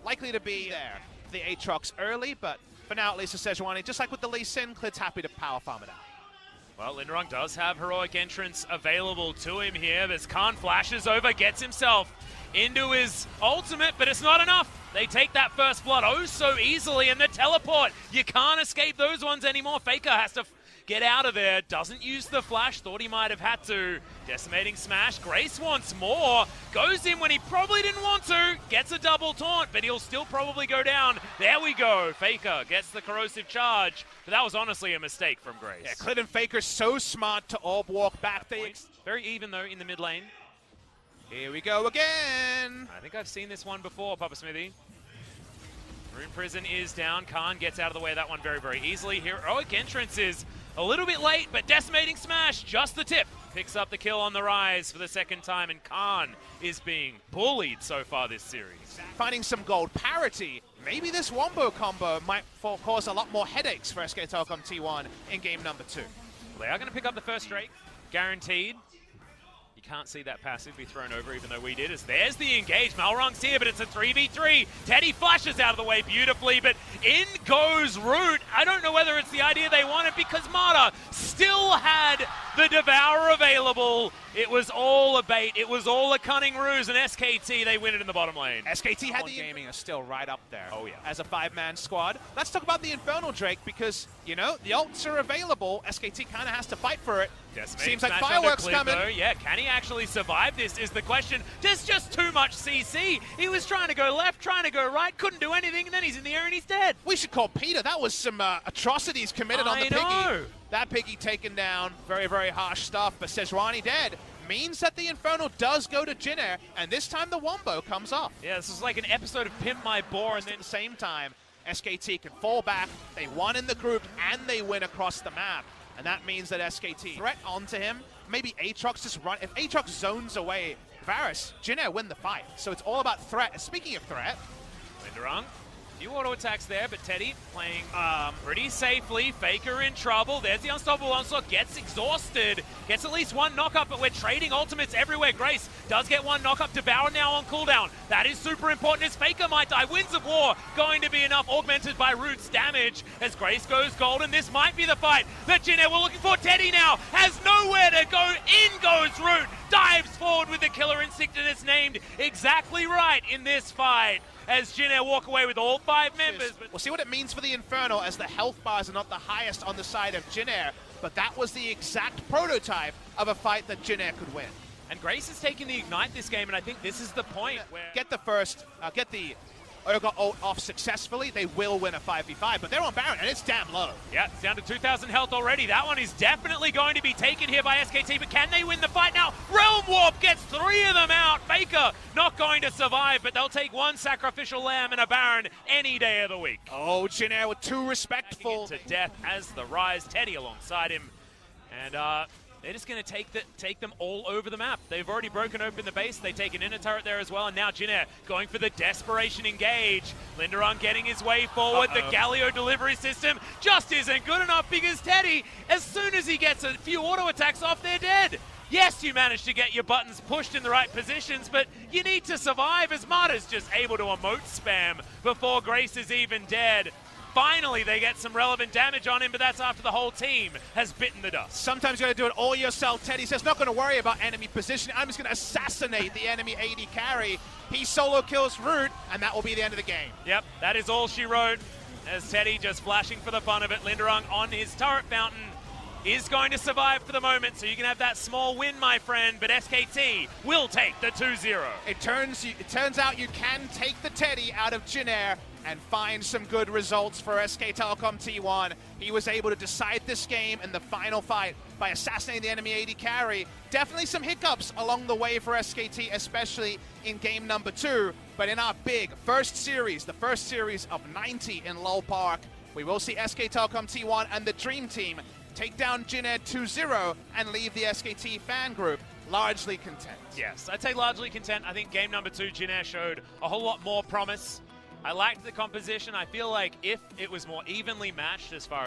Likely to be there. The Aatrox early, but for now at least the Sejuani, just like with the Lee Sin, Clid's happy to power farm it out. Well, Linderung does have heroic entrance available to him here, as Khan flashes over, gets himself into his ultimate, but it's not enough. They take that first blood oh so easily, and the teleport, you can't escape those ones anymore. Faker has to get out of there, doesn't use the flash, thought he might have had to. Decimating smash, Grace wants more, goes in when he probably didn't want to, gets a double taunt, but he'll still probably go down. There we go, Faker gets the corrosive charge, but that was honestly a mistake from Grace. Yeah, Clid and Faker so smart to orb walk back. Very even though in the mid lane. Here we go again. I think I've seen this one before, Papa Smithy. Rune Prison is down, Khan gets out of the way of that one very, very easily. Heroic entrance is a little bit late, but Decimating Smash, just the tip. Picks up the kill on the rise for the second time, and Khan is being bullied so far this series. Finding some gold parity. Maybe this Wombo combo might cause a lot more headaches for SK Telecom T1 in game number 2. Well, they are going to pick up the first Drake, guaranteed. You can't see that passive be thrown over, even though we did, as there's the engage. Malrung's here, but it's a 3v3. Teddy flashes out of the way beautifully, but in goes Root. I don't know whether it's the idea they wanted, because Mata still had the Devour available. It was all a bait. It was all a cunning ruse, and SKT, they win it in the bottom lane. SKT had the gaming is still right up there. Oh, yeah. As a 5-man squad. Let's talk about the Infernal Drake, because, you know, the ults are available. SKT kind of has to fight for it. Seems like fireworks coming. Though. Yeah, can he actually survive this is the question. There's just too much CC. He was trying to go left, trying to go right, couldn't do anything, and then he's in the air and he's dead. We should call Peter. That was some atrocities committed on the Piggy. That Piggy taken down. Very, very harsh stuff, but Sejuani dead. Means that the Infernal does go to Jin-Air, and this time the Wombo comes off. Yeah, this is like an episode of Pimp My Boar, and then at the same time, SKT can fall back. They won in the group, and they win across the map. And that means that SKT threat onto him. Maybe Aatrox just run. If Aatrox zones away Varus, Jin-Air win the fight. So it's all about threat. Speaking of threat, Linderung. Few auto attacks there, but Teddy playing pretty safely. Faker in trouble. There's the unstoppable onslaught. Gets exhausted. Gets at least one knockup, but we're trading ultimates everywhere. Grace does get one knockup. Devour now on cooldown. That is super important as Faker might die. Winds of War going to be enough, augmented by Root's damage as Grace goes golden. This might be the fight that Jin-Air we're looking for. Teddy now has nowhere to go. In goes Root. Dives forward with the killer instinct, and it's named exactly right in this fight, as Jin-Air walk away with all 5 members. We'll see what it means for the Infernal, as the health bars are not the highest on the side of Jin-Air, but that was the exact prototype of a fight that Jin-Air could win. And Grace is taking the Ignite this game, and I think this is the point where... Get the Urgot ult off successfully, they will win a 5v5, but they're on Baron, and it's damn low. Yeah, it's down to 2,000 health already. That one is definitely going to be taken here by SKT, but can they win the fight now? Realm Warp gets 3 of them out. Faker not going to survive, but they'll take one sacrificial lamb and a Baron any day of the week. Oh, Jin-Air with 2 respectful. To death as the rise, Teddy alongside him. And they're just going to take them all over the map. They've already broken open the base. They take an inner turret there as well. And now Jin-Air going for the desperation engage. Linderung getting his way forward. The Galio delivery system just isn't good enough, because Teddy, as soon as he gets a few auto attacks off, they're dead. Yes, you managed to get your buttons pushed in the right positions, but you need to survive, as Mata's just able to emote spam before Grace is even dead. Finally, they get some relevant damage on him, but that's after the whole team has bitten the dust. Sometimes you got to do it all yourself. Teddy says, not going to worry about enemy positioning. I'm just going to assassinate the enemy AD carry. He solo kills Root, and that will be the end of the game. Yep, that is all she wrote, as Teddy just flashing for the fun of it. Linderung on his turret fountain is going to survive for the moment, so you can have that small win, my friend, but SKT will take the 2-0. It turns out you can take the Teddy out of Jin-Air and find some good results for SK Telecom T1. He was able to decide this game in the final fight by assassinating the enemy AD carry. Definitely some hiccups along the way for SKT, especially in game number 2. But in our big first series, the first series of 90 in Lowell Park, we will see SK Telecom T1 and the Dream Team take down Jin-Air 2-0 and leave the SKT fan group largely content. Yes, I'd say largely content. I think game number 2, Jin-Air showed a whole lot more promise. I liked the composition. I feel like if it was more evenly matched as far as